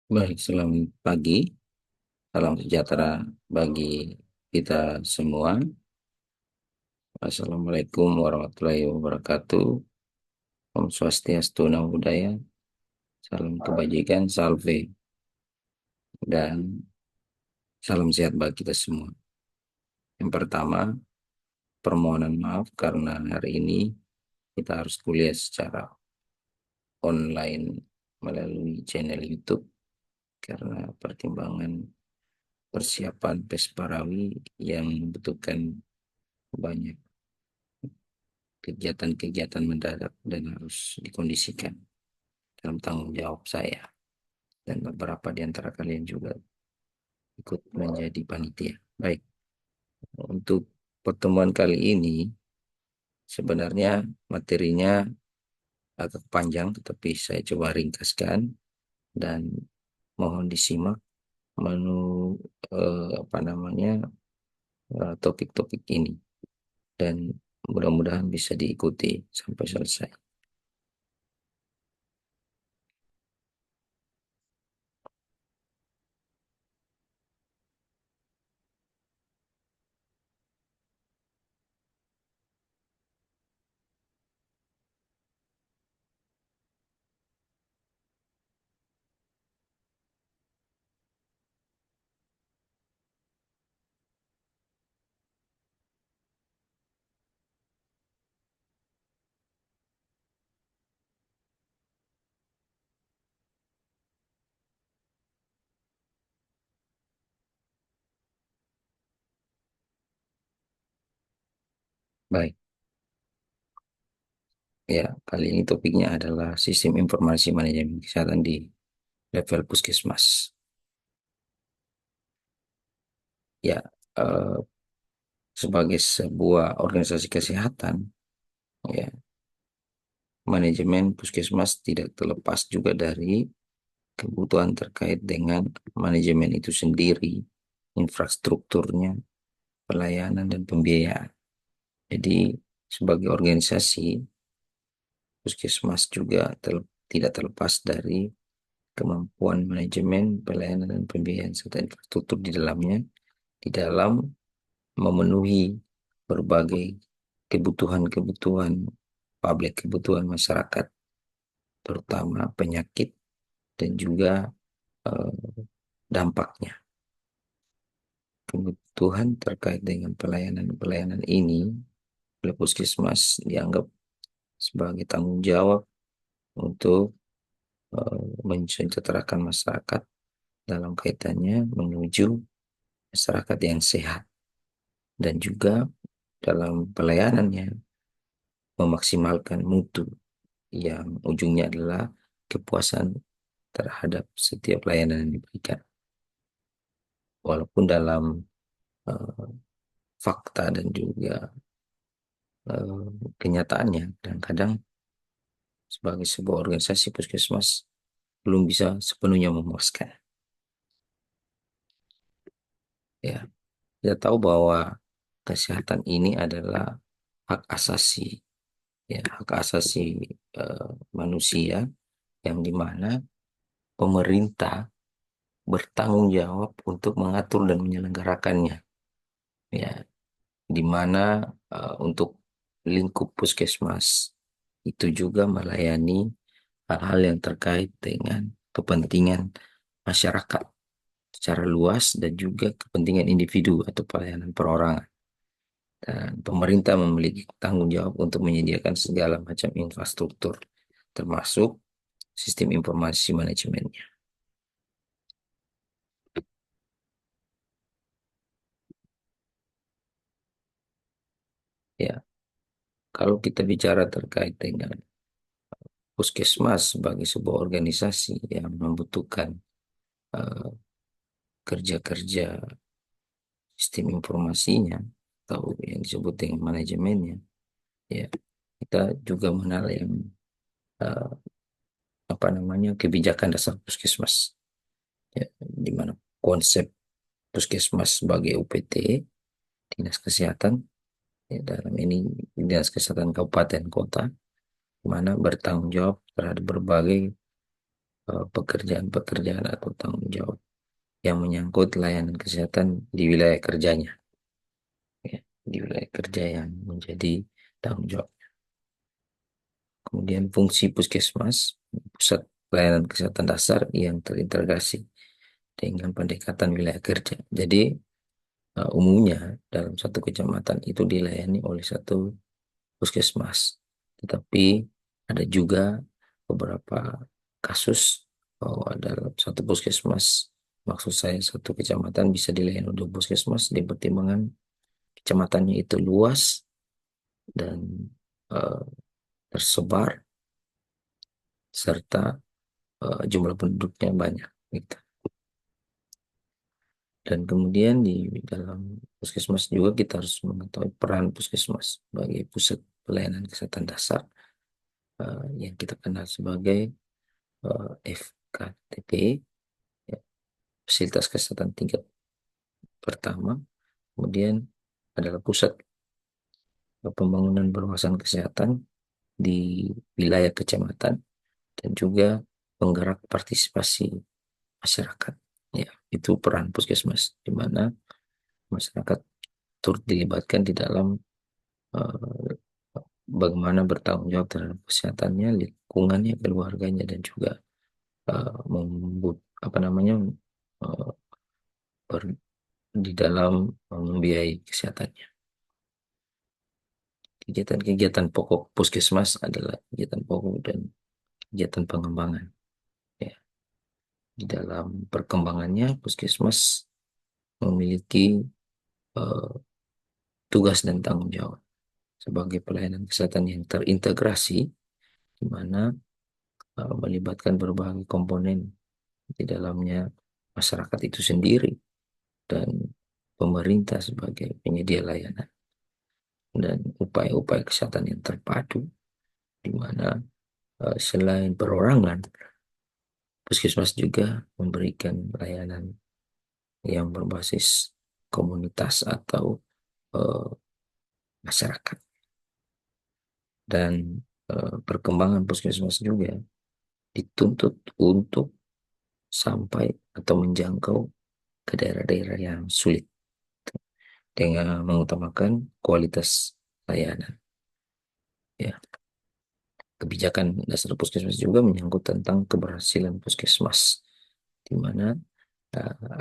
Baik, selamat pagi, salam sejahtera bagi kita semua. Assalamualaikum warahmatullahi wabarakatuh. Om Swastiastu, Namo Buddhaya, salam kebajikan, salve, dan salam sehat bagi kita semua. Yang pertama, permohonan maaf karena hari ini kita harus kuliah secara online melalui channel YouTube karena pertimbangan persiapan Pesparawi yang membutuhkan banyak kegiatan-kegiatan mendadak dan harus dikondisikan dalam tanggung jawab saya dan beberapa di antara kalian juga ikut menjadi panitia. Baik, untuk pertemuan kali ini sebenarnya materinya agak panjang, tetapi saya coba ringkaskan dan mohon disimak menu apa namanya topik-topik ini dan mudah-mudahan bisa diikuti sampai selesai. Baik, ya kali ini topiknya adalah sistem informasi manajemen kesehatan di level puskesmas. Ya, eh, sebagai sebuah organisasi kesehatan, ya, manajemen puskesmas tidak terlepas juga dari kebutuhan terkait dengan manajemen itu sendiri, infrastrukturnya, pelayanan, dan pembiayaan. Jadi, sebagai organisasi, puskesmas juga tidak terlepas dari kemampuan manajemen, pelayanan, dan pembiayaan serta infrastruktur di dalamnya, di dalam memenuhi berbagai kebutuhan-kebutuhan publik, kebutuhan masyarakat, terutama penyakit dan juga eh, dampaknya. Kebutuhan terkait dengan pelayanan-pelayanan ini oleh puskesmas dianggap sebagai tanggung jawab untuk mensejahterakan masyarakat dalam kaitannya menuju masyarakat yang sehat dan juga dalam pelayanannya memaksimalkan mutu yang ujungnya adalah kepuasan terhadap setiap layanan yang diberikan. Walaupun dalam eh, fakta dan juga eh, kenyataannya, kadang-kadang sebagai sebuah organisasi puskesmas belum bisa sepenuhnya memuaskan. Ya, kita tahu bahwa kesehatan ini adalah hak asasi, ya, hak asasi eh, manusia yang dimana pemerintah bertanggung jawab untuk mengatur dan menyelenggarakannya. Ya, di mana untuk lingkup puskesmas itu juga melayani hal-hal yang terkait dengan kepentingan masyarakat secara luas dan juga kepentingan individu atau pelayanan perorangan. Dan pemerintah memiliki tanggung jawab untuk menyediakan segala macam infrastruktur, termasuk sistem informasi manajemennya. Ya, kalau kita bicara terkait dengan puskesmas sebagai sebuah organisasi yang membutuhkan eh, kerja-kerja sistem informasinya atau yang disebut dengan manajemennya, ya kita juga mengenal yang eh, apa namanya kebijakan dasar puskesmas, ya, di mana konsep puskesmas sebagai UPT dinas kesehatan, ya, dalam ini dinas kesehatan kabupaten kota, di mana bertanggung jawab terhadap berbagai pekerjaan-pekerjaan atau tanggung jawab yang menyangkut layanan kesehatan di wilayah kerjanya, ya, di wilayah kerja yang menjadi tanggung jawab. Kemudian fungsi puskesmas, pusat pelayanan kesehatan dasar yang terintegrasi dengan pendekatan wilayah kerja. Jadi umumnya dalam satu kecamatan itu dilayani oleh satu puskesmas. Tetapi ada juga beberapa kasus bahwa dalam satu puskesmas, maksud saya satu kecamatan bisa dilayani oleh puskesmas di pertimbangan kecamatannya itu luas dan eh, tersebar serta jumlah penduduknya banyak gitu. Dan kemudian di dalam puskesmas juga kita harus mengetahui peran puskesmas sebagai pusat pelayanan kesehatan dasar yang kita kenal sebagai FKTP, ya, fasilitas kesehatan tingkat pertama. Kemudian adalah pusat pembangunan berwawasan kesehatan di wilayah kecamatan dan juga penggerak partisipasi masyarakat. Ya, itu peran puskesmas di mana masyarakat turut dilibatkan di dalam eh, bagaimana bertanggung jawab terhadap kesehatannya, lingkungannya, keluarganya, dan juga apa namanya eh, ber- di dalam membiayai kesehatannya. Kegiatan-kegiatan pokok puskesmas adalah kegiatan pokok dan kegiatan pengembangan. Ya. Di dalam perkembangannya, puskesmas memiliki eh, tugas dan tanggung jawab sebagai pelayanan kesehatan yang terintegrasi, di mana melibatkan berbagai komponen di dalamnya masyarakat itu sendiri dan pemerintah sebagai penyedia layanan dan upaya-upaya kesehatan yang terpadu di mana selain perorangan, puskesmas juga memberikan layanan yang berbasis komunitas atau eh, masyarakat. Dan perkembangan puskesmas juga dituntut untuk sampai atau menjangkau ke daerah-daerah yang sulit dengan mengutamakan kualitas layanan. Ya, kebijakan dasar puskesmas juga menyangkut tentang keberhasilan puskesmas, di mana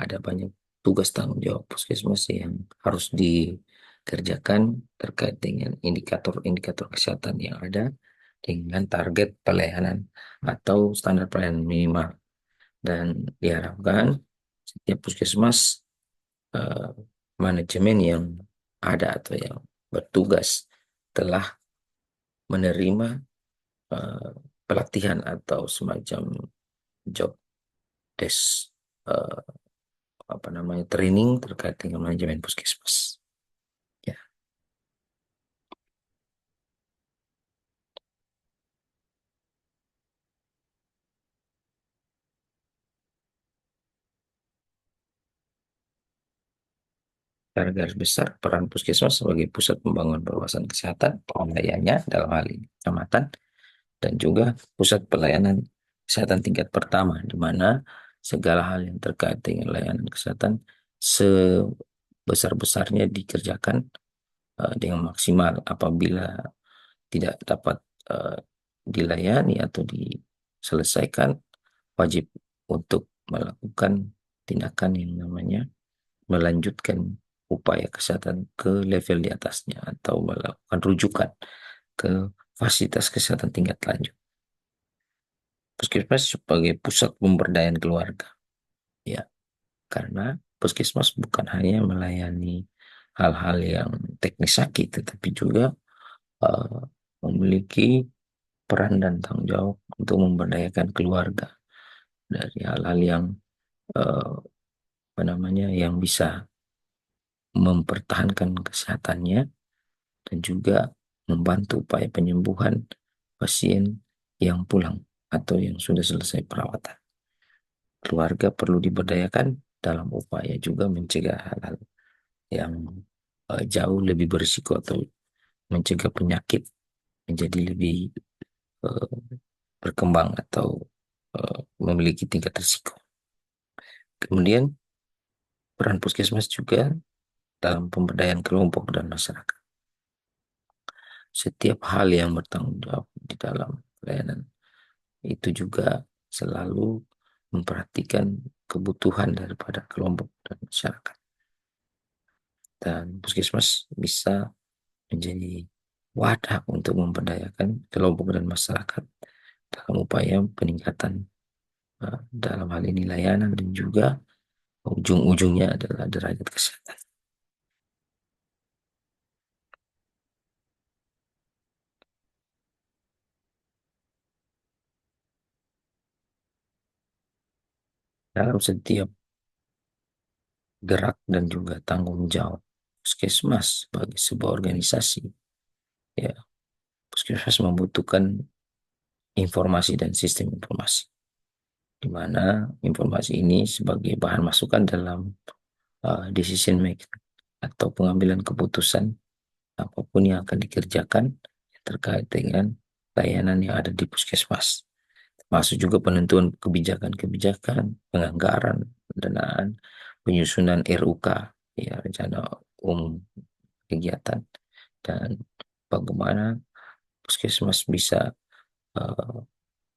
ada banyak tugas tanggung jawab puskesmas yang harus dikerjakan terkait dengan indikator-indikator kesehatan yang ada dengan target pelayanan atau standar pelayanan minimal. Dan diharapkan setiap puskesmas eh, manajemen yang ada atau yang bertugas telah menerima eh, pelatihan atau semacam job desk, eh, apa namanya, training terkait dengan manajemen puskesmas. Ya, secara garis besar peran puskesmas sebagai pusat pembangunan perluasan kesehatan wilayahnya dalam hal ini kecamatan dan juga pusat pelayanan kesehatan tingkat pertama di mana segala hal yang terkait dengan layanan kesehatan sebesar-besarnya dikerjakan dengan maksimal. Apabila tidak dapat eh, dilayani atau diselesaikan, wajib untuk melakukan tindakan yang namanya melanjutkan upaya kesehatan ke level di atasnya atau melakukan rujukan ke fasilitas kesehatan tingkat lanjut. Puskesmas sebagai pusat pemberdayaan keluarga. Ya, karena puskesmas bukan hanya melayani hal-hal yang teknis sakit, tetapi juga eh, memiliki peran dan tanggung jawab untuk memberdayakan keluarga dari hal-hal yang eh, apa namanya yang bisa mempertahankan kesehatannya dan juga membantu upaya penyembuhan pasien yang pulang atau yang sudah selesai perawatan. Keluarga perlu diberdayakan dalam upaya juga mencegah hal-hal yang jauh lebih berisiko atau mencegah penyakit menjadi lebih eh, berkembang atau memiliki tingkat risiko. Kemudian peran puskesmas juga dalam pemberdayaan kelompok dan masyarakat. Setiap hal yang bertanggung jawab di dalam pelayanan itu juga selalu memperhatikan kebutuhan daripada kelompok dan masyarakat. Dan puskesmas bisa menjadi wadah untuk memberdayakan kelompok dan masyarakat dalam upaya peningkatan dalam hal ini layanan dan juga ujung-ujungnya adalah derajat kesehatan. Dalam setiap gerak dan juga tanggung jawab puskesmas sebagai sebuah organisasi, ya, puskesmas membutuhkan informasi dan sistem informasi, di mana informasi ini sebagai bahan masukan dalam decision making atau pengambilan keputusan apapun yang akan dikerjakan terkait dengan layanan yang ada di puskesmas. Masuk juga penentuan kebijakan-kebijakan, penganggaran, pendanaan, penyusunan RUK, ya, rencana umum kegiatan, dan bagaimana puskesmas bisa uh,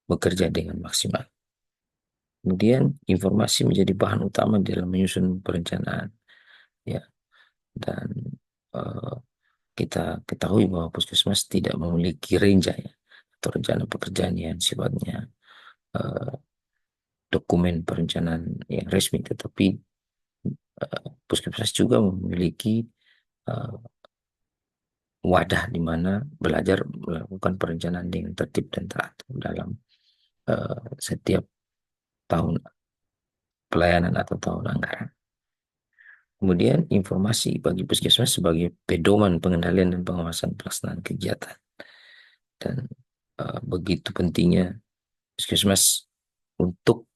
bekerja dengan maksimal. Kemudian informasi menjadi bahan utama dalam menyusun perencanaan, ya, dan uh, kita ketahui bahwa puskesmas tidak memiliki renja, ya, atau rencana pekerjaan yang sifatnya uh, dokumen perencanaan yang resmi, tetapi puskesmas juga memiliki uh, wadah di mana belajar melakukan perencanaan dengan tertib dan teratur dalam setiap tahun pelayanan atau tahun anggaran. Kemudian informasi bagi puskesmas sebagai pedoman pengendalian dan pengawasan pelaksanaan kegiatan. Dan begitu pentingnya puskesmas untuk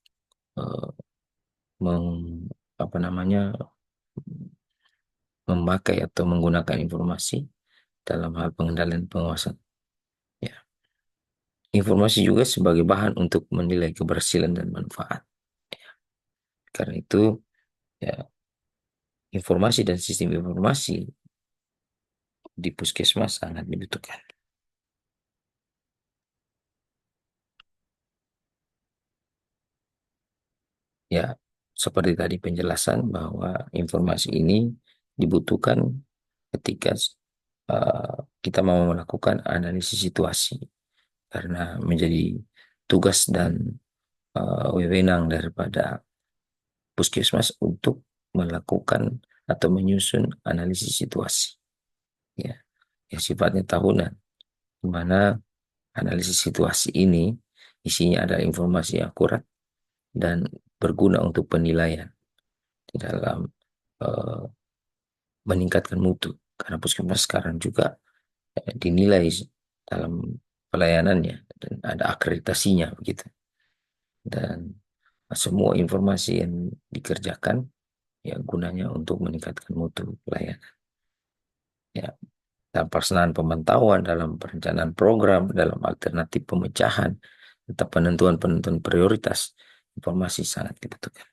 uh, meng, apa namanya, memakai atau menggunakan informasi dalam hal pengendalian pengawasan. Ya. Informasi juga sebagai bahan untuk menilai keberhasilan dan manfaat. Karena itu, ya, informasi dan sistem informasi di puskesmas sangat dibutuhkan. Ya, seperti tadi penjelasan bahwa informasi ini dibutuhkan ketika kita mau melakukan analisis situasi, karena menjadi tugas dan wewenang daripada puskesmas untuk melakukan atau menyusun analisis situasi, ya, yang sifatnya tahunan, di mana analisis situasi ini isinya adalah informasi yang akurat dan berguna untuk penilaian di dalam eh, meningkatkan mutu, karena puskesmas sekarang juga dinilai dalam pelayanannya dan ada akreditasinya begitu, dan semua informasi yang dikerjakan ya gunanya untuk meningkatkan mutu pelayanan, ya, dalam pelaksanaan pemantauan, dalam perencanaan program, dalam alternatif pemecahan, tetap penentuan prioritas, informasi sangat dibutuhkan.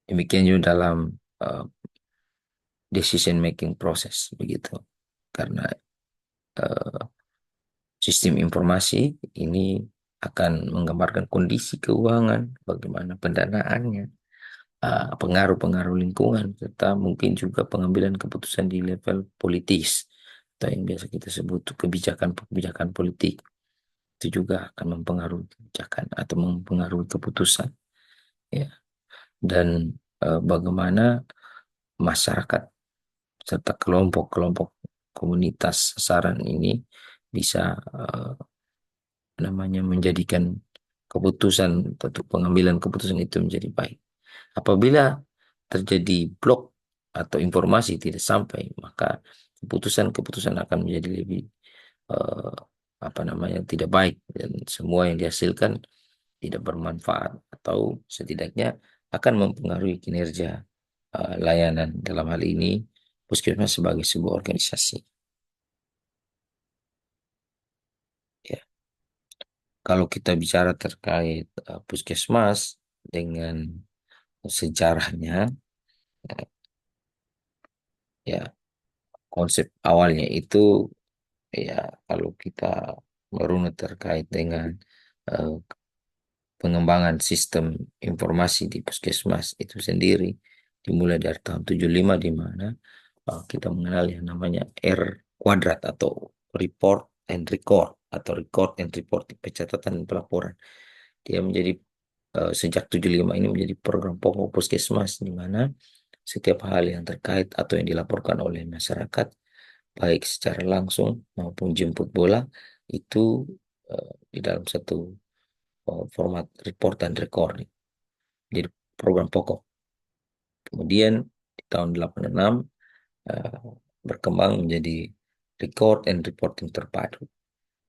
Demikian juga dalam decision making proses begitu, karena uh, sistem informasi ini akan menggambarkan kondisi keuangan, bagaimana pendanaannya, pengaruh-pengaruh lingkungan, serta mungkin juga pengambilan keputusan di level politis atau yang biasa kita sebut kebijakan-kebijakan politik. Itu juga akan mempengaruhi kebijakan atau mempengaruhi keputusan, ya. Dan bagaimana masyarakat serta kelompok-kelompok komunitas sasaran ini bisa namanya menjadikan keputusan atau pengambilan keputusan itu menjadi baik. Apabila terjadi blok atau informasi tidak sampai, maka keputusan-keputusan akan menjadi lebih eh, apa namanya, tidak baik, dan semua yang dihasilkan tidak bermanfaat atau setidaknya akan mempengaruhi kinerja layanan, dalam hal ini puskesmas sebagai sebuah organisasi. Ya. kalau kita bicara terkait puskesmas dengan sejarahnya, eh, ya konsep awalnya itu ya kalau kita merunut terkait dengan eh, pengembangan sistem informasi di puskesmas itu sendiri dimulai dari tahun 75 di mana kita mengenal yang namanya R kuadrat atau report and record atau record and report pencatatan dan pelaporan. Dia menjadi sejak 75 ini menjadi program pokok puskesmas di mana setiap hal yang terkait atau yang dilaporkan oleh masyarakat baik secara langsung maupun jemput bola itu di dalam satu format report dan record jadi program pokok. Kemudian di tahun 86 eh, berkembang menjadi record and reporting terpadu.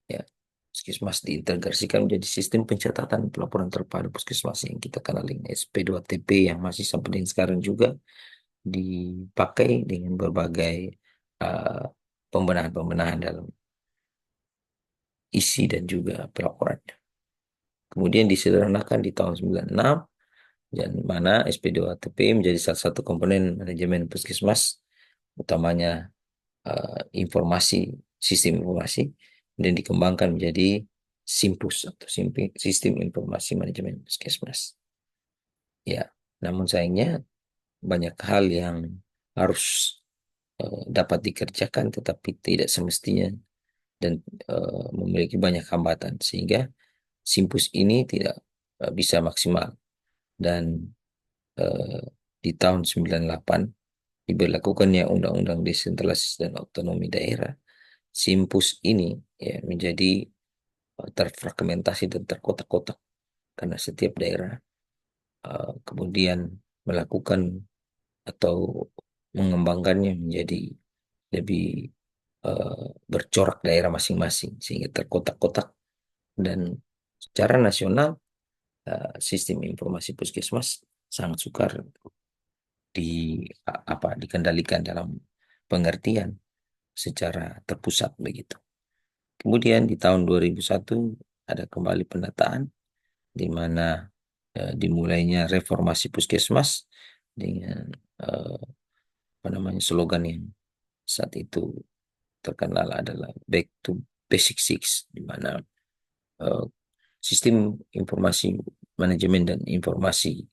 Ya, Puskesmas diintegrasikan menjadi sistem pencatatan pelaporan terpadu puskesmas yang kita kenal dengan SP2TP yang masih sampai dengan sekarang juga dipakai dengan berbagai eh, pembenahan-pembenahan dalam isi dan juga pelaporan. Kemudian disederhanakan di tahun 96 dan mana SP2TP menjadi salah satu komponen manajemen puskesmas utamanya informasi sistem informasi dan dikembangkan menjadi SIMPUS atau sistem informasi manajemen puskesmas. Ya, namun sayangnya banyak hal yang harus dapat dikerjakan tetapi tidak semestinya dan memiliki banyak hambatan sehingga SIMPUS ini tidak bisa maksimal dan eh, di tahun 98 diberlakukannya Undang-Undang Desentralisasi dan Otonomi Daerah, SIMPUS ini ya menjadi terfragmentasi dan terkotak-kotak karena setiap daerah kemudian melakukan atau mengembangkannya menjadi lebih bercorak daerah masing-masing sehingga terkotak-kotak dan secara nasional sistem informasi puskesmas sangat sukar dikendalikan dalam pengertian secara terpusat begitu. Kemudian di tahun 2001 ada kembali penataan di mana dimulainya reformasi puskesmas dengan eh, apa namanya slogan yang saat itu terkenal adalah Back to Basic Six, di mana eh, sistem informasi manajemen dan informasi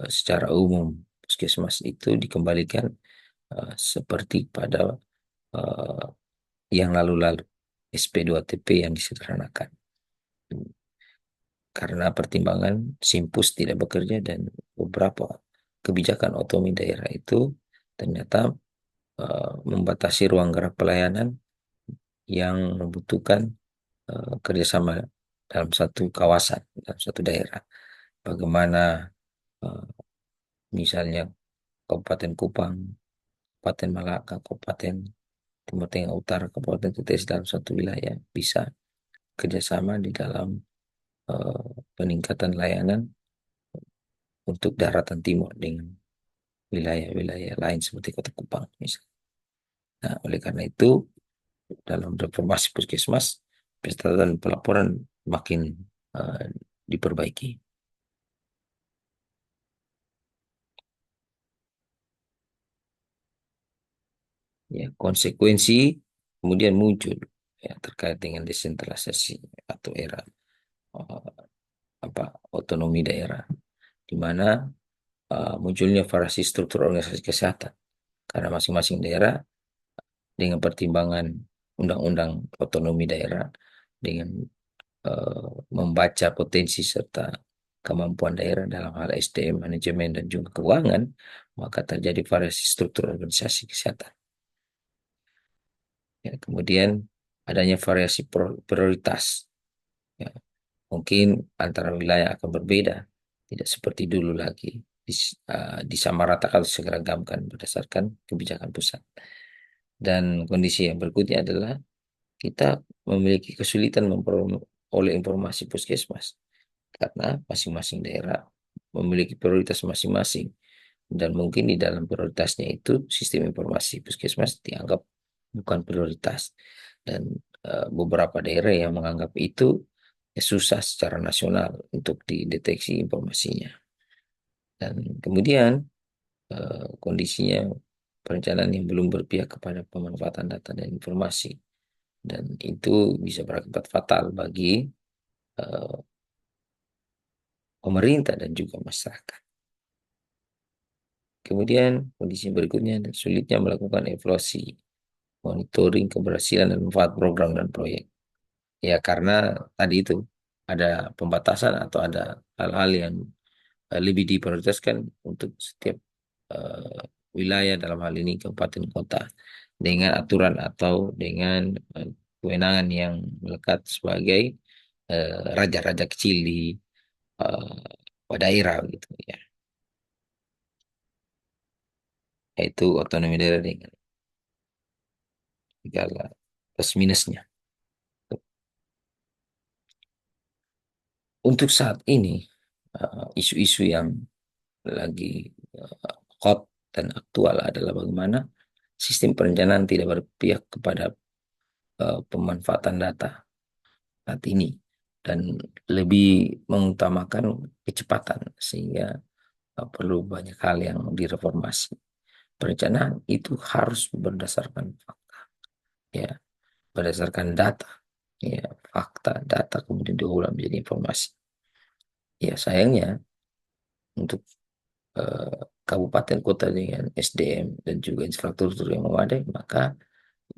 secara umum puskesmas itu dikembalikan seperti pada eh, yang lalu-lalu SP2TP yang disederhanakan karena pertimbangan Simpus tidak bekerja dan beberapa kebijakan otonomi daerah itu ternyata membatasi ruang gerak pelayanan yang membutuhkan kerjasama dalam satu kawasan, dalam satu daerah. Bagaimana eh, misalnya Kabupaten Kupang, Kabupaten Malaka, Kabupaten Timur Tengah Utara, Kabupaten Kutai dalam satu wilayah bisa kerjasama di dalam eh, peningkatan layanan untuk daratan timur dengan wilayah-wilayah lain seperti Kota Kupang misalnya. Nah, oleh karena itu dalam reformasi puskesmas pencatatan pelaporan makin eh, diperbaiki. Ya, konsekuensi kemudian muncul ya terkait dengan desentralisasi atau era eh, apa otonomi daerah di mana munculnya variasi struktur organisasi kesehatan karena masing-masing daerah dengan pertimbangan undang-undang otonomi daerah dengan membaca potensi serta kemampuan daerah dalam hal SDM, manajemen, dan juga keuangan, maka terjadi variasi struktur organisasi kesehatan. Ya, kemudian adanya variasi prioritas. Ya, mungkin antara wilayah akan berbeda, tidak seperti dulu lagi disamaratakan atau diseragamkan berdasarkan kebijakan pusat. Dan kondisi yang berikutnya adalah kita memiliki kesulitan memperoleh informasi puskesmas karena masing-masing daerah memiliki prioritas masing-masing dan mungkin di dalam prioritasnya itu sistem informasi puskesmas dianggap bukan prioritas dan beberapa daerah yang menganggap itu susah secara nasional untuk dideteksi informasinya. Dan kemudian kondisinya perencanaan yang belum berpihak kepada pemanfaatan data dan informasi, dan itu bisa berakibat fatal bagi eh, pemerintah dan juga masyarakat. Kemudian kondisi berikutnya sulitnya melakukan evaluasi, monitoring keberhasilan dan manfaat program dan proyek. Ya karena tadi itu ada pembatasan atau ada hal-hal yang lebih diprioritaskan untuk setiap eh, wilayah, dalam hal ini kabupaten kota, dengan aturan atau dengan kewenangan yang melekat sebagai raja-raja kecil di daerah gitu ya, yaitu otonomi daerah dengan segala plus minusnya. Untuk saat ini isu-isu yang lagi hot dan aktual adalah bagaimana sistem perencanaan tidak berpihak kepada pemanfaatan data saat ini dan lebih mengutamakan kecepatan, sehingga perlu banyak hal yang direformasi. Perencanaan itu harus berdasarkan fakta, ya, berdasarkan data, ya, fakta, data kemudian diolah menjadi informasi. Ya, sayangnya untuk eh, kabupaten kota dengan SDM dan juga infrastruktur yang memadai, maka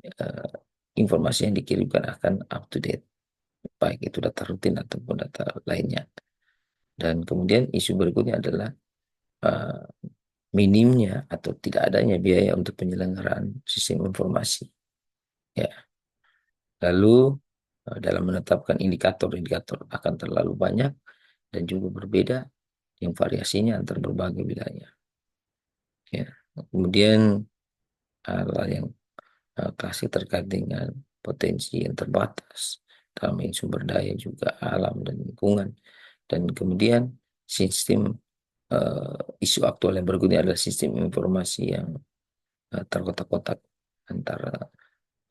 eh, informasi yang dikirimkan akan up to date, baik itu data rutin ataupun data lainnya. Dan kemudian isu berikutnya adalah eh, minimnya atau tidak adanya biaya untuk penyelenggaraan sistem informasi. Ya, lalu dalam menetapkan indikator-indikator akan terlalu banyak dan juga berbeda yang variasinya antar berbagai wilayah. Ya, kemudian hal yang klasik terkait dengan potensi yang terbatas dalam sumber daya juga alam dan lingkungan. Dan kemudian sistem isu aktual yang berikutnya adalah sistem informasi yang terkotak-kotak antara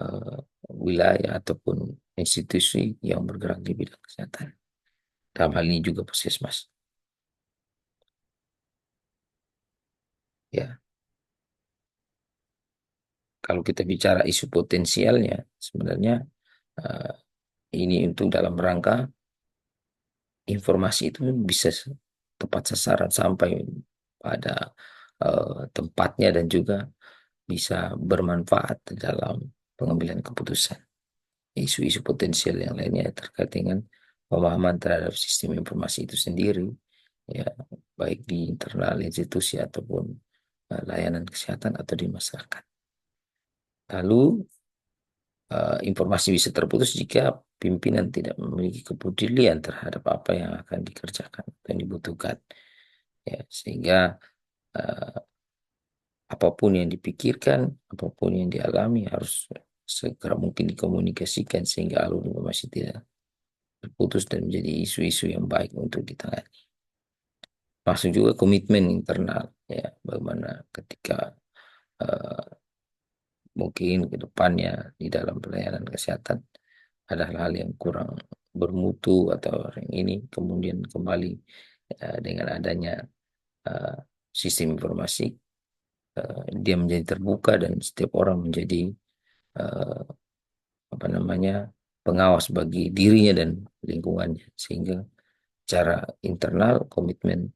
eh, wilayah ataupun institusi yang bergerak di bidang kesehatan. Dalam hal ini juga puskesmas. Ya, kalau kita bicara isu potensialnya, sebenarnya eh, ini untuk dalam rangka informasi itu bisa tepat sasaran sampai pada tempatnya dan juga bisa bermanfaat dalam pengambilan keputusan. Isu-isu potensial yang lainnya terkait dengan pemahaman terhadap sistem informasi itu sendiri, ya, baik di internal institusi ataupun layanan kesehatan atau di masyarakat. Lalu informasi bisa terputus jika pimpinan tidak memiliki kepedulian terhadap apa yang akan dikerjakan dan dibutuhkan, ya, sehingga eh, apapun yang dipikirkan, apapun yang dialami harus segera mungkin dikomunikasikan sehingga alur informasi tidak terputus dan menjadi isu-isu yang baik untuk ditangani. Masuk juga komitmen internal, ya, bagaimana ketika eh, mungkin ke depannya di dalam pelayanan kesehatan ada hal-hal yang kurang bermutu atau yang ini kemudian kembali dengan adanya eh, sistem informasi, dia menjadi terbuka dan setiap orang menjadi eh, apa namanya pengawas bagi dirinya dan lingkungannya, sehingga cara internal komitmen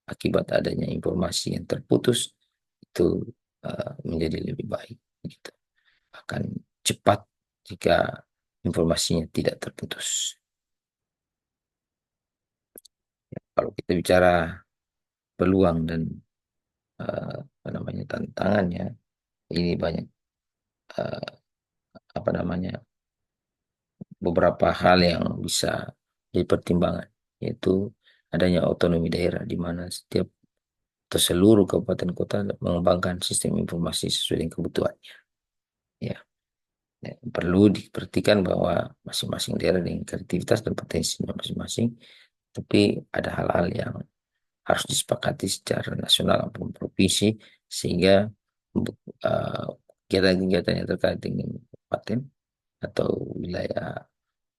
akibat adanya informasi yang terputus itu menjadi lebih baik gitu. Akan cepat jika informasinya tidak terputus. Kalau kita bicara peluang dan apa namanya tantangannya, ini banyak eh, apa namanya beberapa hal yang bisa dipertimbangkan, yaitu adanya otonomi daerah di mana setiap atau seluruh kabupaten kota mengembangkan sistem informasi sesuai dengan kebutuhannya. Ya, ya, perlu diperhatikan bahwa masing-masing daerah dengan kreativitas dan potensinya masing-masing, tapi ada hal-hal yang harus disepakati secara nasional maupun provinsi, sehingga untuk kegiatan-kegiatan yang terkait dengan kabupaten atau wilayah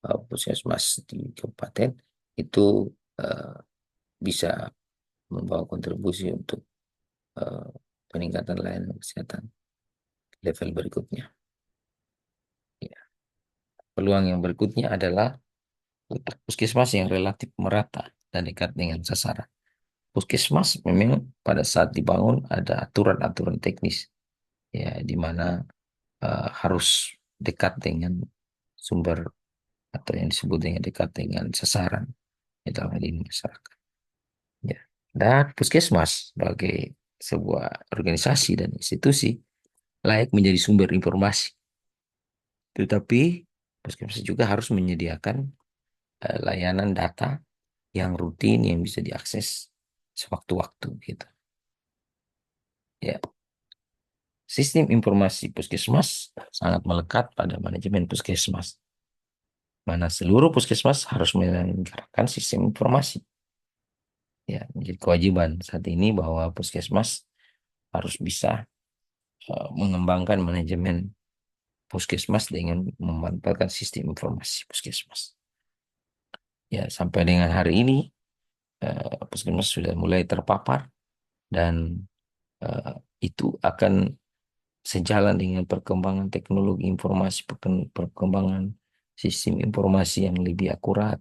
puskesmas di kabupaten itu eh, bisa membawa kontribusi untuk eh, peningkatan layanan kesehatan level berikutnya. Ya. Peluang yang berikutnya adalah letak puskesmas yang relatif merata dan dekat dengan sasaran. Puskesmas memang pada saat dibangun ada aturan-aturan teknis, ya, di mana harus dekat dengan sumber atau yang disebut dengan dekat dengan sasaran, di dalam hal ini masyarakat. Ya. Dan puskesmas sebagai sebuah organisasi dan institusi layak menjadi sumber informasi. Tetapi puskesmas juga harus menyediakan layanan data yang rutin yang bisa diakses sewaktu-waktu gitu. Ya, sistem informasi puskesmas sangat melekat pada manajemen puskesmas, mana seluruh puskesmas harus menyelenggarakan sistem informasi. Ya, menjadi kewajiban saat ini bahwa puskesmas harus bisa mengembangkan manajemen puskesmas dengan memanfaatkan sistem informasi puskesmas. Ya, sampai dengan hari ini puskesmas sudah mulai terpapar dan eh, itu akan sejalan dengan perkembangan teknologi informasi, perkembangan sistem informasi yang lebih akurat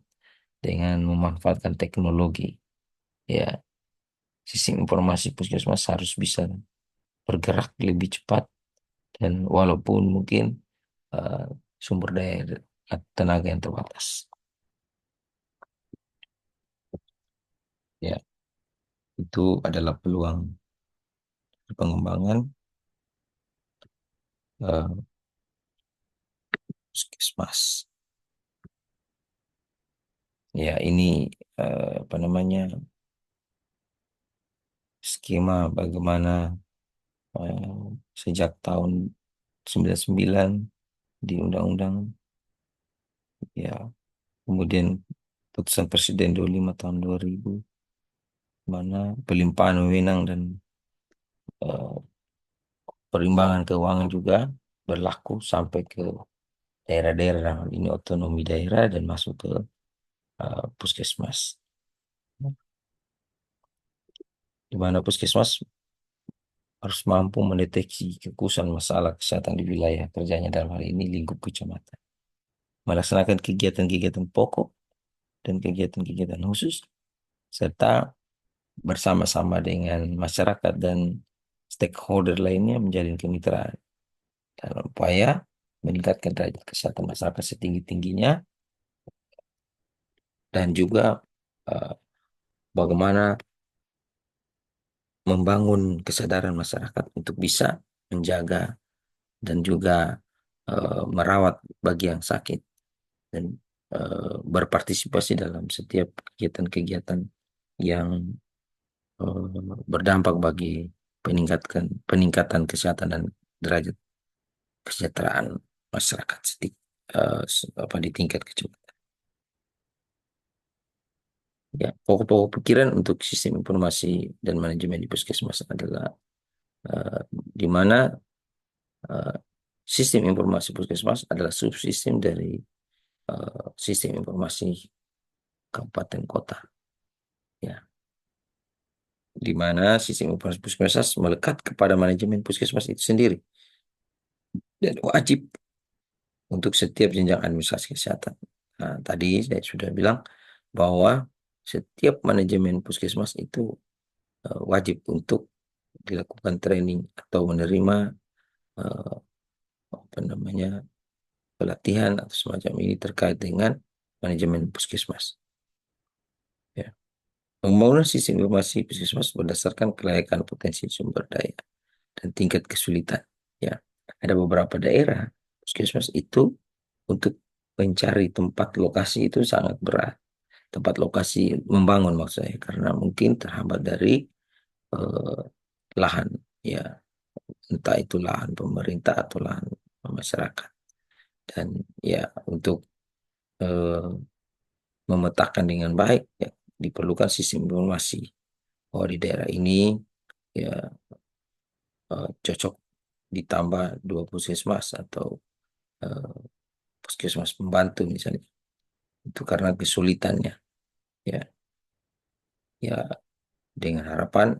dengan memanfaatkan teknologi. Ya, sistem informasi puskesmas harus bisa bergerak lebih cepat dan walaupun mungkin eh, sumber daya tenaga yang terbatas. Ya, itu adalah peluang pengembangan eh, puskesmas. Ya, ini apa namanya skema bagaimana eh, sejak tahun 99 di undang-undang, ya, kemudian putusan Presiden 25 tahun 2000 mana pelimpahan wewenang dan eh, perimbangan keuangan juga berlaku sampai ke daerah-daerah dalam ini otonomi daerah dan masuk ke puskesmas, di mana puskesmas harus mampu mendeteksi kekhususan masalah kesehatan di wilayah kerjanya, dalam hal ini lingkup kecamatan, melaksanakan kegiatan-kegiatan pokok dan kegiatan-kegiatan khusus, serta bersama-sama dengan masyarakat dan stakeholder lainnya menjalin kemitraan dalam upaya meningkatkan derajat kesehatan masyarakat setinggi-tingginya dan juga eh, bagaimana membangun kesadaran masyarakat untuk bisa menjaga dan juga merawat bagi yang sakit dan berpartisipasi dalam setiap kegiatan-kegiatan yang berdampak bagi peningkatan kesehatan dan derajat kesejahteraan masyarakat di tingkat kecamatan. Ya, pokok-pokok pikiran untuk sistem informasi dan manajemen di puskesmas adalah eh, di mana eh, sistem informasi puskesmas adalah subsistem dari sistem informasi kabupaten kota. Ya, di mana sistem informasi puskesmas melekat kepada manajemen puskesmas itu sendiri dan wajib untuk setiap jenjang administrasi kesehatan. Nah, tadi saya sudah bilang bahwa setiap manajemen puskesmas itu wajib untuk dilakukan training atau menerima eh, apa namanya pelatihan atau semacam ini terkait dengan manajemen puskesmas. Ya. Pembangunan sistem informasi puskesmas berdasarkan kelayakan potensi sumber daya dan tingkat kesulitan. Ya, ada beberapa daerah puskesmas itu untuk mencari tempat lokasi itu sangat berat. Tempat lokasi membangun maksud saya karena mungkin terhambat dari eh, lahan, ya, entah itu lahan pemerintah atau lahan masyarakat. Dan ya untuk eh, memetakan dengan baik, ya, diperlukan sistem informasi bahwa di daerah ini ya cocok ditambah 2 puskesmas atau eh, puskesmas pembantu misalnya. Itu karena kesulitannya. Ya, ya dengan harapan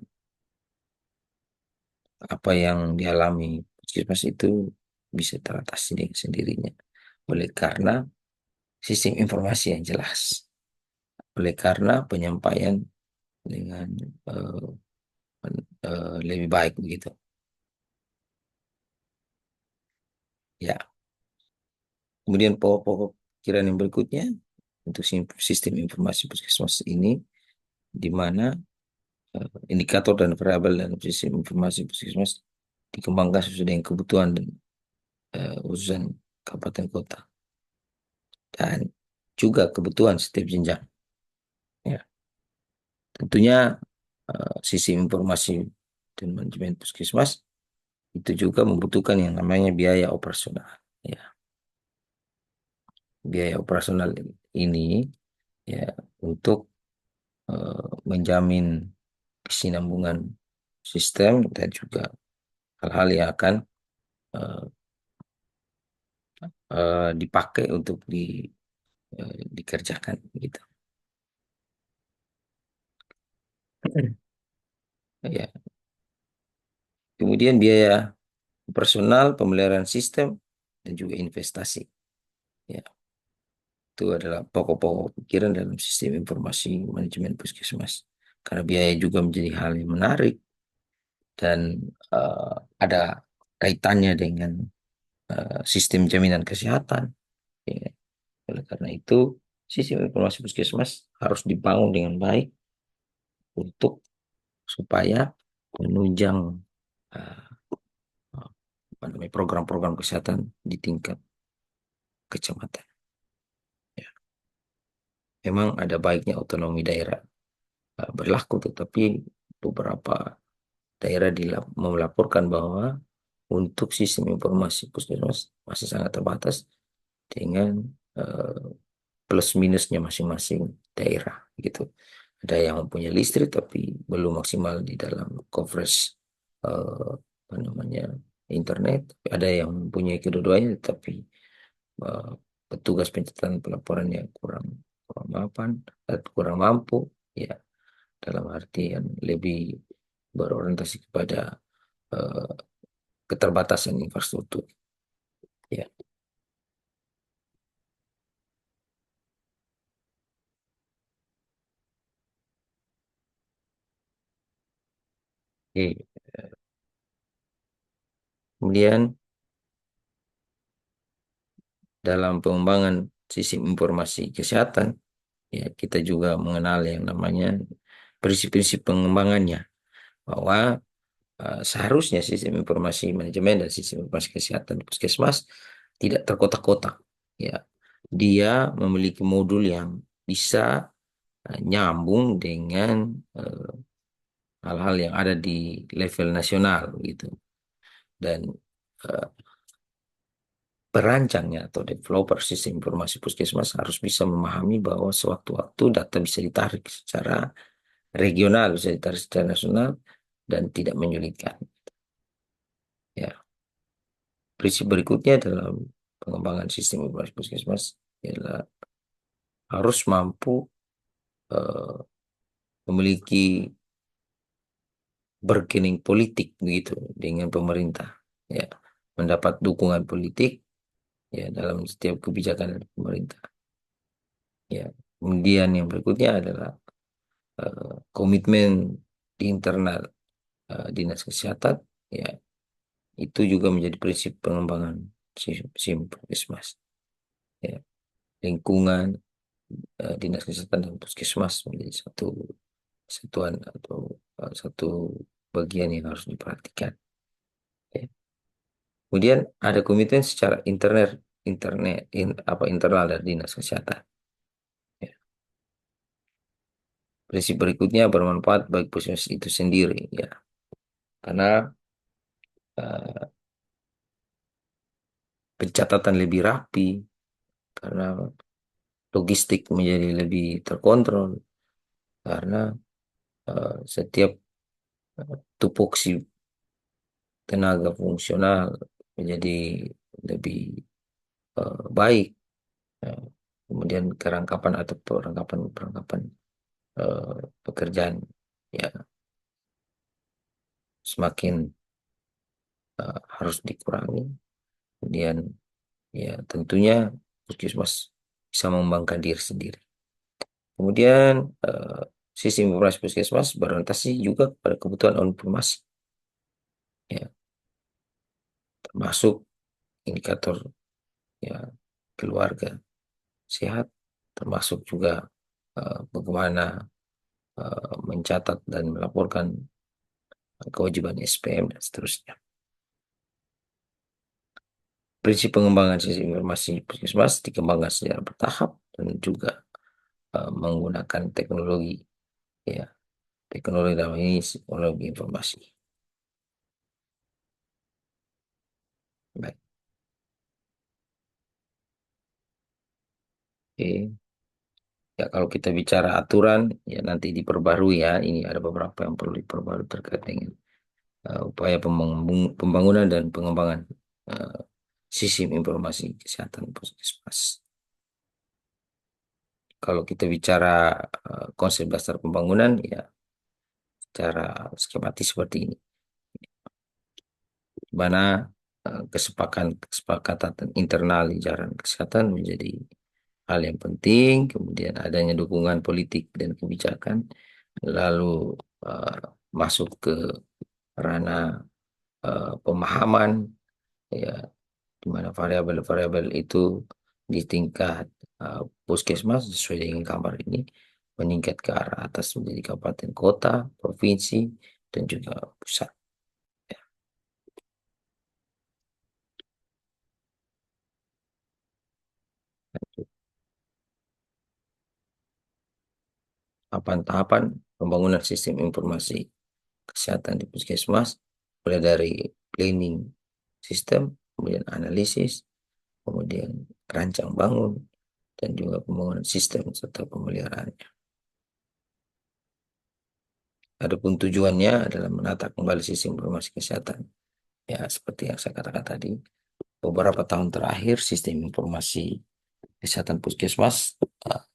apa yang dialami puskesmas itu bisa teratasi dengan sendirinya. Oleh karena sistem informasi yang jelas. Oleh karena penyampaian dengan eh, lebih baik begitu. Ya, kemudian pokok-pokok pikiran yang berikutnya untuk sistem informasi puskesmas ini, di mana indikator dan variabel dalam sistem informasi puskesmas dikembangkan sesuai dengan kebutuhan dan urusan kabupaten kota dan juga kebutuhan setiap jenjang. Ya, tentunya sistem informasi dan manajemen puskesmas itu juga membutuhkan yang namanya biaya operasional. Ya, biaya operasional ini ya untuk menjamin kesinambungan sistem dan juga hal-hal yang akan eh, dipakai untuk dikerjakan gitu. Ya, kemudian biaya personal, pemeliharaan sistem dan juga investasi. Ya, itu adalah pokok-pokok pikiran dalam sistem informasi manajemen puskesmas. Karena biaya juga menjadi hal yang menarik dan eh, ada kaitannya dengan sistem jaminan kesehatan. Ya. Oleh karena itu, sistem informasi puskesmas harus dibangun dengan baik untuk supaya menunjang eh, apa namanya, program-program kesehatan di tingkat kecamatan. Ya. Memang ada baiknya otonomi daerah berlaku, tetapi beberapa daerah melaporkan bahwa untuk sistem informasi puskesmas masih sangat terbatas dengan eh, plus minusnya masing-masing daerah gitu. Ada yang mempunyai listrik tapi belum maksimal di dalam coverage apa namanya internet. Ada yang mempunyai kedua-duanya tapi eh, petugas pencatatan pelaporannya kurang kurang mapan, kurang mampu. Ya, dalam artian lebih berorientasi kepada eh, keterbatasan infrastruktur. Ya, oke. Kemudian dalam pengembangan sistem informasi kesehatan, ya kita juga mengenal yang namanya prinsip-prinsip pengembangannya, bahwa seharusnya sistem informasi manajemen dan sistem informasi kesehatan puskesmas tidak terkotak-kotak. Ya, dia memiliki modul yang bisa nyambung dengan hal-hal yang ada di level nasional gitu. Dan eh, perancangnya atau developer sistem informasi puskesmas harus bisa memahami bahwa sewaktu-waktu data bisa ditarik secara regional, bisa ditarik secara nasional dan tidak menyulitkan. Ya, prinsip berikutnya dalam pengembangan sistem informasi puskesmas adalah harus mampu eh, memiliki bargaining politik begitu dengan pemerintah. Ya, mendapat dukungan politik ya dalam setiap kebijakan dari pemerintah. Ya, kemudian yang berikutnya adalah komitmen di internal dinas kesehatan. Ya, itu juga menjadi prinsip pengembangan SIM Puskesmas. Ya, lingkungan dinas kesehatan dan puskesmas menjadi satu satuan atau satu bagian yang harus diperhatikan. Ya. Kemudian ada komitmen secara internal dari dinas kesehatan. Ya. Prinsip berikutnya bermanfaat bagi puskesmas itu sendiri, ya, karena eh, pencatatan lebih rapi, karena logistik menjadi lebih terkontrol, karena setiap tupoksi tenaga fungsional menjadi lebih baik. Ya. kemudian kerangkapan atau perangkapan-perangkapan pekerjaan ya semakin harus dikurangi. Kemudian ya tentunya puskesmas bisa mengembangkan diri sendiri. Kemudian sistem informasi puskesmas berorientasi juga pada kebutuhan informasi, ya, termasuk indikator ya keluarga sehat, termasuk juga bagaimana mencatat dan melaporkan kewajiban SPM dan seterusnya. Prinsip pengembangan sistem informasi puskesmas dikembangkan secara bertahap dan juga menggunakan teknologi, ya, teknologi dalam ini teknologi informasi. Baik. Oke. Ya, kalau kita bicara aturan, ya nanti diperbarui ya. Ini ada beberapa yang perlu diperbarui terkait dengan upaya pembangunan dan pengembangan uh, sistem informasi kesehatan puskesmas. Kalau kita bicara konsep dasar pembangunan, ya secara skematis seperti ini, di mana kesepakatan internal di jajaran kesehatan menjadi hal yang penting, kemudian adanya dukungan politik dan kebijakan, lalu eh, masuk ke ranah pemahaman, ya, di mana variabel-variabel itu di tingkat puskesmas sesuai dengan gambar ini meningkat ke arah atas menjadi kabupaten kota, provinsi, dan juga pusat. Tahapan-tahapan pembangunan sistem informasi kesehatan di puskesmas mulai dari planning sistem, kemudian analisis, kemudian rancang bangun, dan juga pembangunan sistem serta pemeliharaannya. Adapun tujuannya adalah menata kembali sistem informasi kesehatan. Ya, seperti yang saya katakan tadi, beberapa tahun terakhir sistem informasi kesehatan puskesmas uh,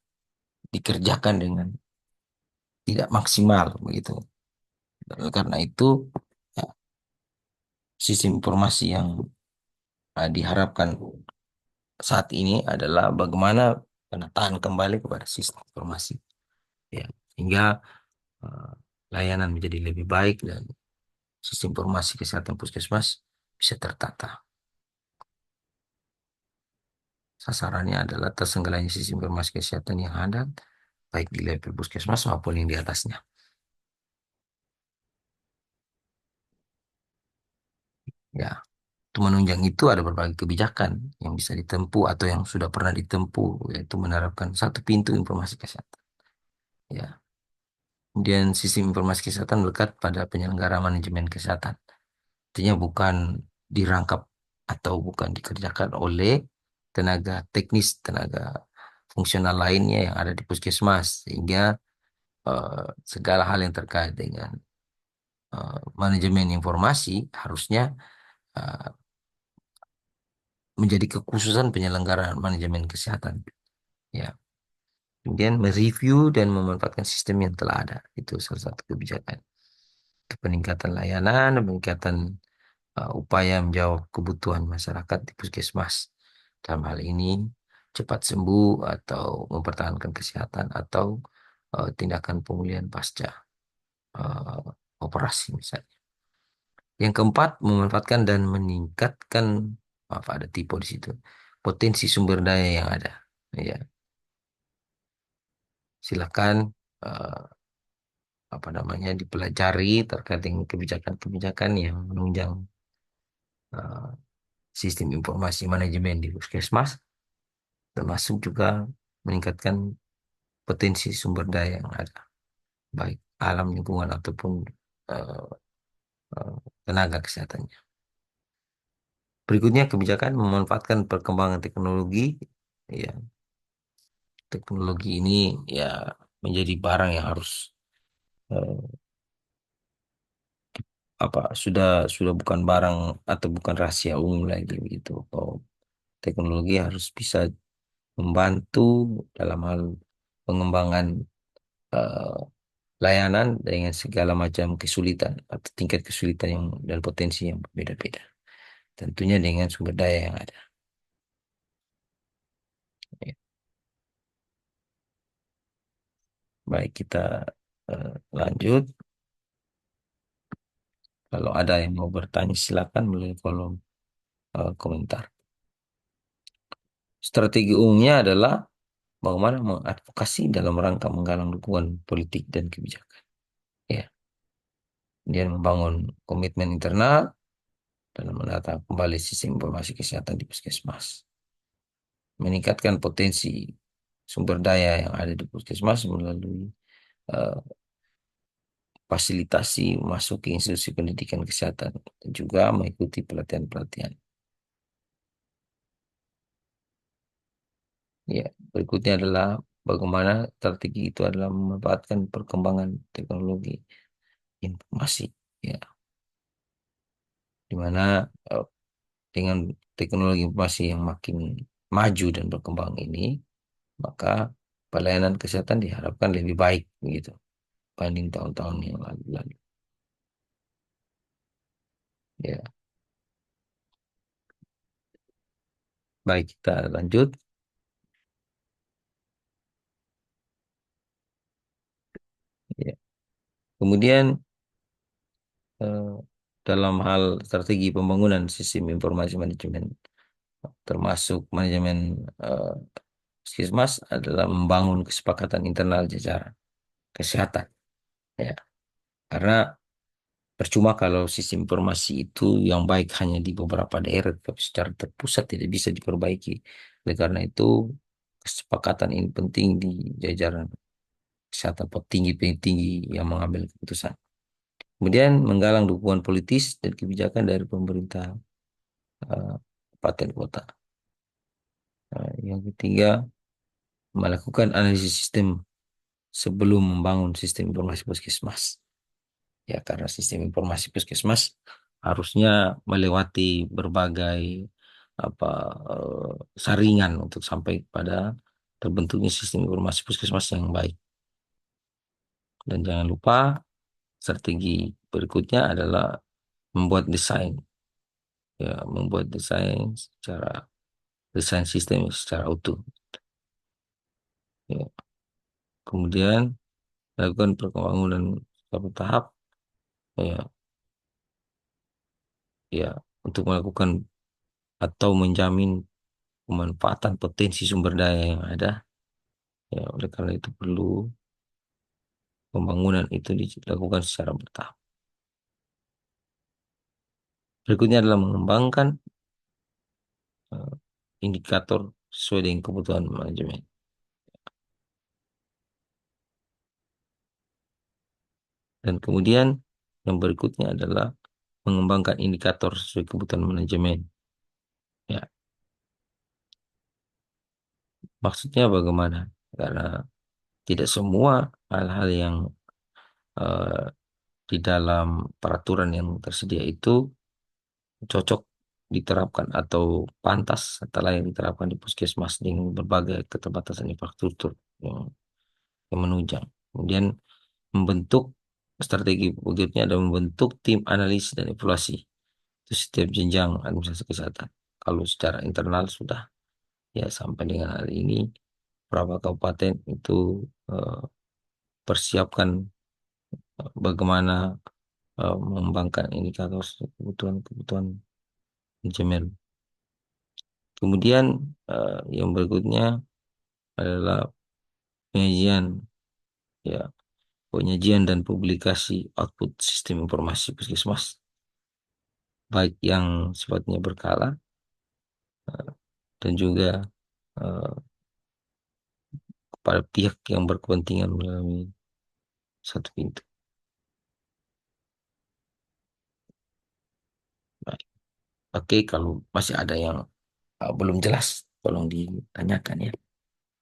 dikerjakan dengan tidak maksimal begitu. Dan karena itu, ya, sistem informasi yang diharapkan saat ini adalah bagaimana penataan kembali kepada sistem informasi, ya, sehingga uh, layanan menjadi lebih baik dan sistem informasi kesehatan puskesmas bisa tertata. Sasarannya adalah tersenggalanya sistem informasi kesehatan yang ada, baik di level puskesmas maupun yang di atasnya. Ya, untuk menunjang itu ada berbagai kebijakan yang bisa ditempuh atau yang sudah pernah ditempuh, yaitu menerapkan satu pintu informasi kesehatan. Ya, kemudian sistem informasi kesehatan melekat pada penyelenggara manajemen kesehatan. Artinya bukan dirangkap atau bukan dikerjakan oleh tenaga teknis, tenaga fungsional lainnya yang ada di puskesmas, sehingga segala hal yang terkait dengan manajemen informasi harusnya eh, menjadi kekhususan penyelenggara manajemen kesehatan. Ya, kemudian mereview dan memanfaatkan sistem yang telah ada, itu salah satu kebijakan. Untuk peningkatan layanan, peningkatan upaya menjawab kebutuhan masyarakat di puskesmas. Dalam hal ini cepat sembuh atau mempertahankan kesehatan atau tindakan pemulihan pasca uh, operasi misalnya. Yang keempat, memanfaatkan dan meningkatkan, maaf ada tipe di situ, potensi sumber daya yang ada. Ya, silakan eh, apa namanya dipelajari terkait dengan kebijakan-kebijakan yang menunjang eh, sistem informasi manajemen di puskesmas, termasuk juga meningkatkan potensi sumber daya yang ada, baik alam lingkungan ataupun eh, eh, tenaga kesehatannya. Berikutnya, kebijakan memanfaatkan perkembangan teknologi. Ya, teknologi ini ya menjadi barang yang harus eh, apa sudah bukan barang atau bukan rahasia umum lagi begitu. Oh, teknologi harus bisa membantu dalam hal pengembangan eh, layanan dengan segala macam kesulitan atau tingkat kesulitan yang dan potensi yang berbeda-beda. Tentunya dengan sumber daya yang ada. Ya, baik, kita lanjut. Kalau ada yang mau bertanya, silakan melalui kolom komentar. Strategi umumnya adalah bagaimana mengadvokasi dalam rangka menggalang dukungan politik dan kebijakan. Ya, dia membangun komitmen internal dalam menata kembali sistem informasi kesehatan di puskesmas, meningkatkan potensi sumber daya yang ada di puskesmas melalui eh, fasilitasi masuk ke institusi pendidikan kesehatan dan juga mengikuti pelatihan-pelatihan. Ya, berikutnya adalah bagaimana strategi itu adalah memanfaatkan perkembangan teknologi informasi, ya, di mana eh, dengan teknologi informasi yang makin maju dan berkembang ini, maka pelayanan kesehatan diharapkan lebih baik begitu banding tahun-tahun yang lalu. Ya, baik, kita lanjut. Ya. Kemudian eh, dalam hal strategi pembangunan sistem informasi manajemen, termasuk manajemen eh, Puskesmas adalah membangun kesepakatan internal jajaran kesehatan. Ya, karena percuma kalau sistem informasi itu yang baik hanya di beberapa daerah, tapi secara terpusat tidak bisa diperbaiki. Oleh karena itu, kesepakatan ini penting di jajaran kesehatan petinggi-petinggi yang mengambil keputusan. Kemudian menggalang dukungan politis dan kebijakan dari pemerintah eh, kabupaten kota. Yang ketiga, melakukan analisis sistem sebelum membangun sistem informasi puskesmas. Ya, karena sistem informasi puskesmas harusnya melewati berbagai apa saringan untuk sampai pada terbentuknya sistem informasi puskesmas yang baik. Dan jangan lupa strategi berikutnya adalah membuat desain, ya, membuat desain sistem secara utuh. Ya. Kemudian lakukan perkembangan beberapa tahap, ya, ya, untuk melakukan atau menjamin pemanfaatan potensi sumber daya yang ada. Ya, oleh karena itu perlu pembangunan itu dilakukan secara bertahap. Berikutnya adalah mengembangkan eh, indikator sesuai dengan kebutuhan manajemen. Dan kemudian yang berikutnya adalah mengembangkan indikator sesuai kebutuhan manajemen. Ya, maksudnya bagaimana? Karena tidak semua hal-hal yang eh, di dalam peraturan yang tersedia itu cocok diterapkan atau pantas setelah yang diterapkan di puskesmas dengan berbagai keterbatasan infrastruktur yang, yang menunjang. Kemudian membentuk strategi berikutnya adalah membentuk tim analis dan evaluasi itu setiap jenjang administrasi kesehatan. Kalau secara internal sudah, ya, sampai dengan hari ini beberapa kabupaten itu eh, persiapkan bagaimana mengembangkan indikator kebutuhan-kebutuhan manajemen. Kemudian yang berikutnya adalah penyajian, ya, penyajian dan publikasi output sistem informasi puskesmas, baik yang sifatnya berkala dan juga eh, kepada pihak yang berkepentingan melalui satu pintu. Baik. Oke, kalau masih ada yang belum jelas, tolong ditanyakan ya,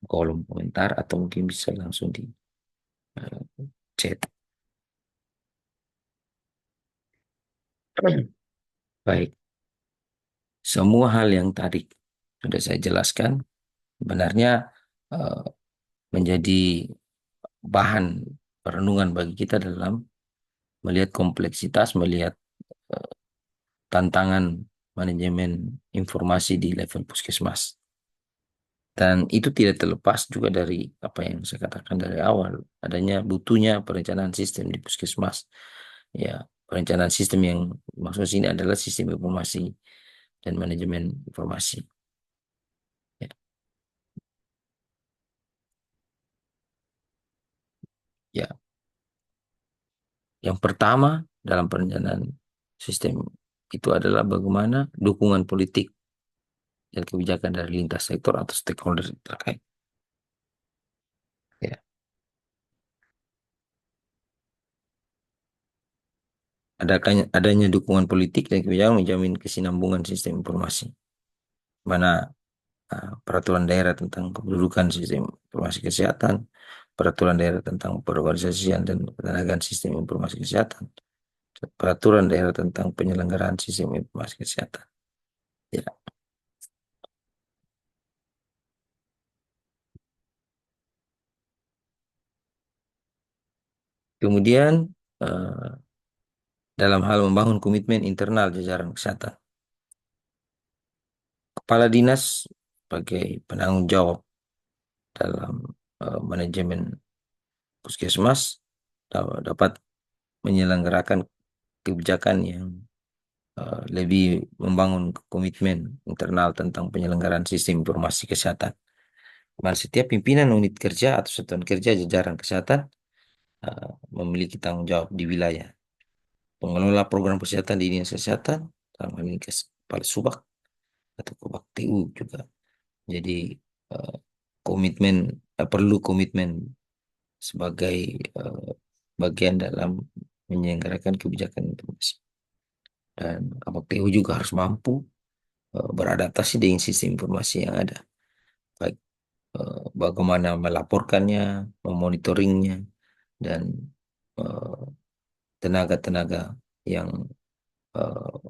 kolom komentar atau mungkin bisa langsung di eh, chat. Baik, semua hal yang tadi sudah saya jelaskan sebenarnya eh, menjadi bahan perenungan bagi kita dalam melihat kompleksitas, melihat eh, tantangan manajemen informasi di level puskesmas. Dan itu tidak terlepas juga dari apa yang saya katakan dari awal, adanya butuhnya perencanaan sistem di puskesmas. Ya, perencanaan sistem yang maksud sini adalah sistem informasi dan manajemen informasi. Ya, ya. Yang pertama dalam perencanaan sistem itu adalah bagaimana dukungan politik dan kebijakan dari lintas sektor atau stakeholder terkait. Ya, adanya dukungan politik dan kebijakan menjamin kesinambungan sistem informasi, mana peraturan daerah tentang kependudukan sistem informasi kesehatan, peraturan daerah tentang perorganisasian dan ketenagaan sistem informasi kesehatan, peraturan daerah tentang penyelenggaraan sistem informasi kesehatan. Ya. Kemudian eh, dalam hal membangun komitmen internal jajaran kesehatan, kepala dinas sebagai penanggung jawab dalam manajemen puskesmas dapat menyelenggarakan kebijakan yang lebih membangun komitmen internal tentang penyelenggaraan sistem informasi kesehatan. Mana setiap pimpinan unit kerja atau satuan kerja jajaran kesehatan memiliki tanggung jawab di wilayah. Pengelola program kesehatan di dinas kesehatan, dalam hal ini kepala subak atau kebak TU juga. Jadi eh, komitmen perlu komitmen sebagai eh, bagian dalam menyelenggarakan kebijakan informasi. Dan kebak TU juga harus mampu beradaptasi dengan sistem informasi yang ada. Baik bagaimana melaporkannya, memonitoringnya, dan eh, tenaga-tenaga yang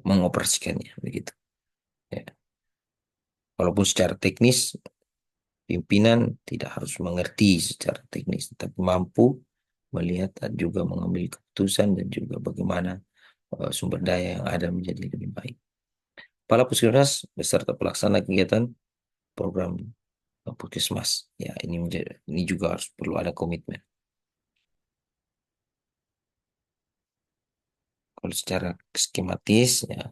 mengoperasikannya begitu. Ya. Walaupun secara teknis pimpinan tidak harus mengerti secara teknis, tapi mampu melihat dan juga mengambil keputusan dan juga bagaimana sumber daya yang ada menjadi lebih baik. Kepala Puskesmas beserta pelaksana kegiatan program Puskesmas. Ya, ini juga harus perlu ada komitmen. Kalau secara skematis, ya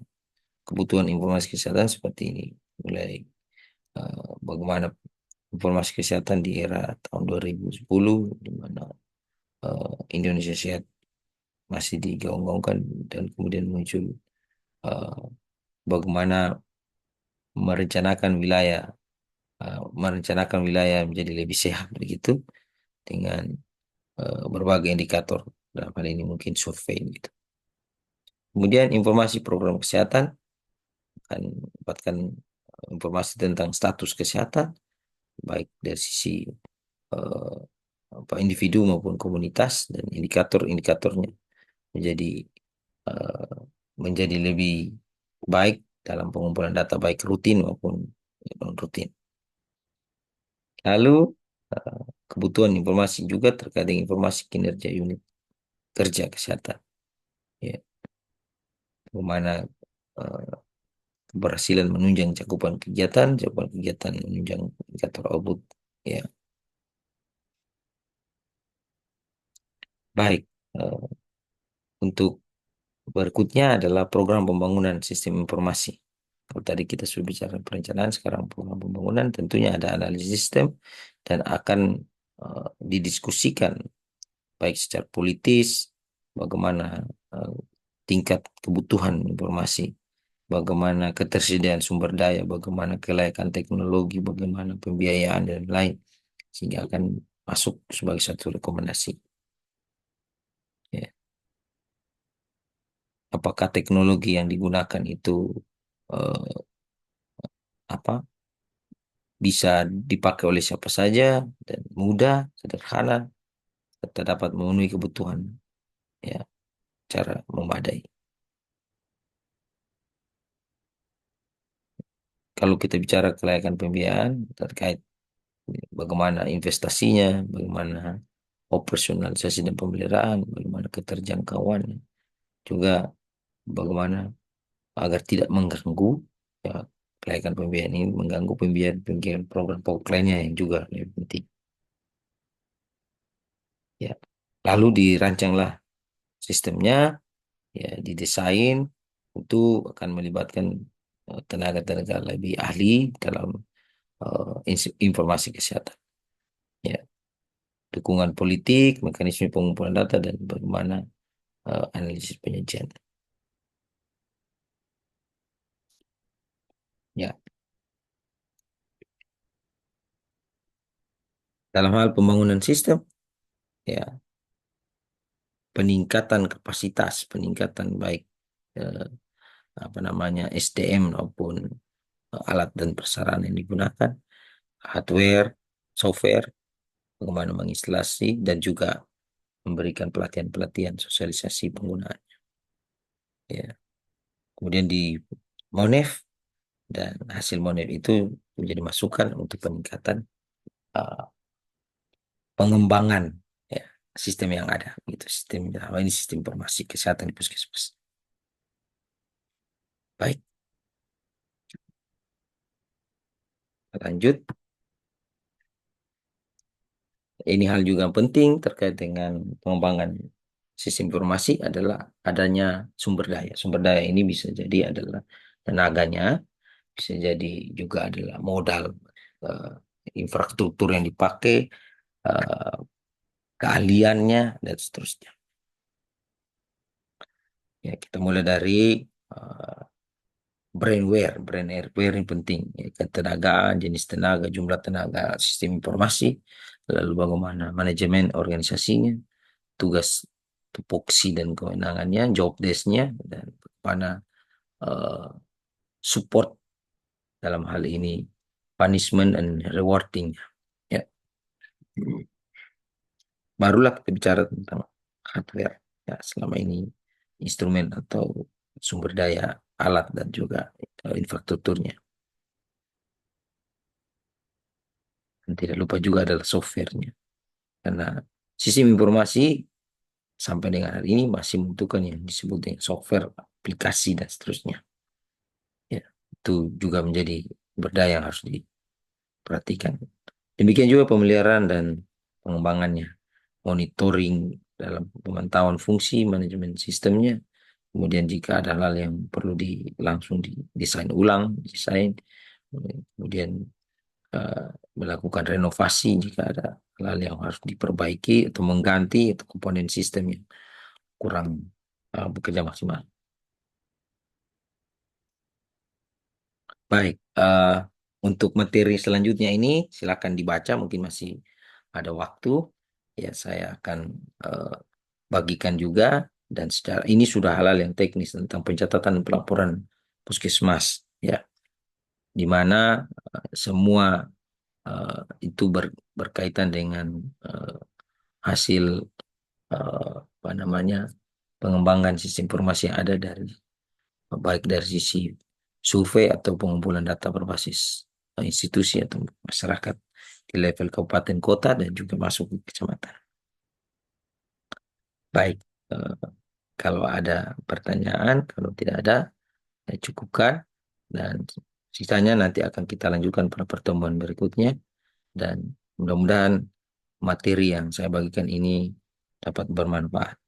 kebutuhan informasi kesehatan seperti ini. Mulai bagaimana informasi kesehatan di era tahun 2010, di mana Indonesia Sehat masih digaung-gaungkan dan kemudian muncul eh, bagaimana merencanakan wilayah, merencanakan wilayah menjadi lebih sehat begitu dengan berbagai indikator dalam hal ini mungkin survei gitu. Kemudian informasi program kesehatan akan mendapatkan informasi tentang status kesehatan baik dari sisi eh, apa individu maupun komunitas dan indikator-indikatornya menjadi eh, menjadi lebih baik dalam pengumpulan data baik rutin maupun non rutin. Lalu kebutuhan informasi juga terkait dengan informasi kinerja unit kerja kesehatan, ya, bagaimana eh, keberhasilan menunjang cakupan kegiatan menunjang indikator output, ya, baik. Eh, untuk berikutnya adalah program pembangunan sistem informasi. Kalau tadi kita sudah bicara perencanaan, sekarang program pembangunan tentunya ada analisis sistem dan akan didiskusikan baik secara politis, bagaimana eh, tingkat kebutuhan informasi, bagaimana ketersediaan sumber daya, bagaimana kelayakan teknologi, bagaimana pembiayaan dan lain, sehingga akan masuk sebagai satu rekomendasi. Ya. Apakah teknologi yang digunakan itu eh, apa bisa dipakai oleh siapa saja dan mudah, sederhana, serta dapat memenuhi kebutuhan ya cara memadai. Kalau kita bicara kelayakan pembiayaan terkait bagaimana investasinya, bagaimana operasionalisasi dan pemeliharaan, bagaimana keterjangkauan, juga bagaimana agar tidak mengganggu ya, kelaikan pembiayaan ini mengganggu pembiayaan program pokok lainnya yang juga lebih penting. Ya, lalu dirancanglah sistemnya, ya didesain, itu akan melibatkan tenaga-tenaga lebih ahli dalam informasi kesehatan. Ya, dukungan politik, mekanisme pengumpulan data dan bagaimana analisis penyajian. Ya, dalam hal pembangunan sistem, ya peningkatan kapasitas, peningkatan baik eh, apa namanya SDM maupun alat dan prasarana yang digunakan, hardware, software, bagaimana menginstalasi dan juga memberikan pelatihan-pelatihan sosialisasi penggunaan. Ya, kemudian di Monef dan hasil Monef itu menjadi masukan untuk peningkatan uh, pengembangan ya, sistem yang ada, gitu. Sistem ini sistem informasi kesehatan di puskesmas. Baik, lanjut. Ini hal juga penting terkait dengan pengembangan sistem informasi adalah adanya sumber daya. Sumber daya ini bisa jadi adalah tenaganya, bisa jadi juga adalah modal eh, infrastruktur yang dipakai, eh, keahliannya, dan seterusnya. Ya, kita mulai dari eh, brainware yang penting, ya, ketenagaan, jenis tenaga, jumlah tenaga, sistem informasi, lalu bagaimana manajemen organisasinya, tugas tupoksi dan kewenangannya, job desk-nya, dan bagaimana eh, support dalam hal ini, punishment and rewarding. Ya, barulah kita bicara tentang hardware. Ya, selama ini instrumen atau sumber daya alat dan juga infrastrukturnya. Dan tidak lupa juga adalah softwarenya. Karena sistem informasi sampai dengan hari ini masih membutuhkan yang disebut dengan software, aplikasi, dan seterusnya. Ya, itu juga menjadi berdaya yang harus diperhatikan. Demikian juga pemeliharaan dan pengembangannya, monitoring dalam pemantauan fungsi manajemen sistemnya. Kemudian jika ada hal yang perlu langsung didesain ulang, desain, kemudian eh, melakukan renovasi jika ada hal yang harus diperbaiki atau mengganti atau komponen sistem yang kurang bekerja maksimal. Baik, untuk materi selanjutnya ini silakan dibaca, mungkin masih ada waktu. Ya, saya akan eh, bagikan juga, dan secara ini sudah hal-hal yang teknis tentang pencatatan dan pelaporan puskesmas, ya, di mana semua itu berkaitan dengan eh, hasil apa namanya pengembangan sistem informasi yang ada dari baik dari sisi survei atau pengumpulan data berbasis institusi atau masyarakat di level kabupaten kota dan juga masuk ke kecamatan. Baik, eh, kalau ada pertanyaan, kalau tidak ada, saya cukupkan, dan sisanya nanti akan kita lanjutkan pada pertemuan berikutnya, dan mudah-mudahan materi yang saya bagikan ini dapat bermanfaat.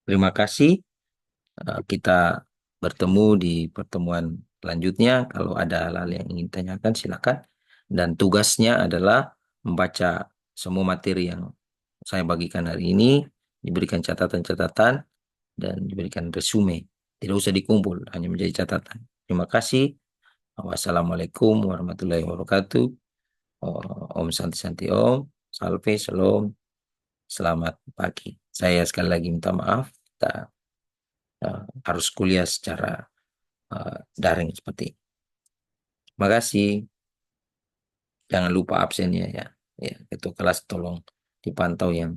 Terima kasih. Kita bertemu di pertemuan selanjutnya. Kalau ada hal-hal yang ingin tanyakan, silakan. Dan tugasnya adalah membaca semua materi yang saya bagikan hari ini, diberikan catatan-catatan, dan diberikan resume. Tidak usah dikumpul, hanya menjadi catatan. Terima kasih. Wassalamualaikum warahmatullahi wabarakatuh. Om Santi Santi Om. Salve, Shalom. Selamat pagi. Saya sekali lagi minta maaf. Kita harus kuliah secara daring seperti ini. Terima kasih. Jangan lupa absennya ya. Ya, itu kelas tolong dipantau yang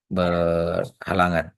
berhalangan.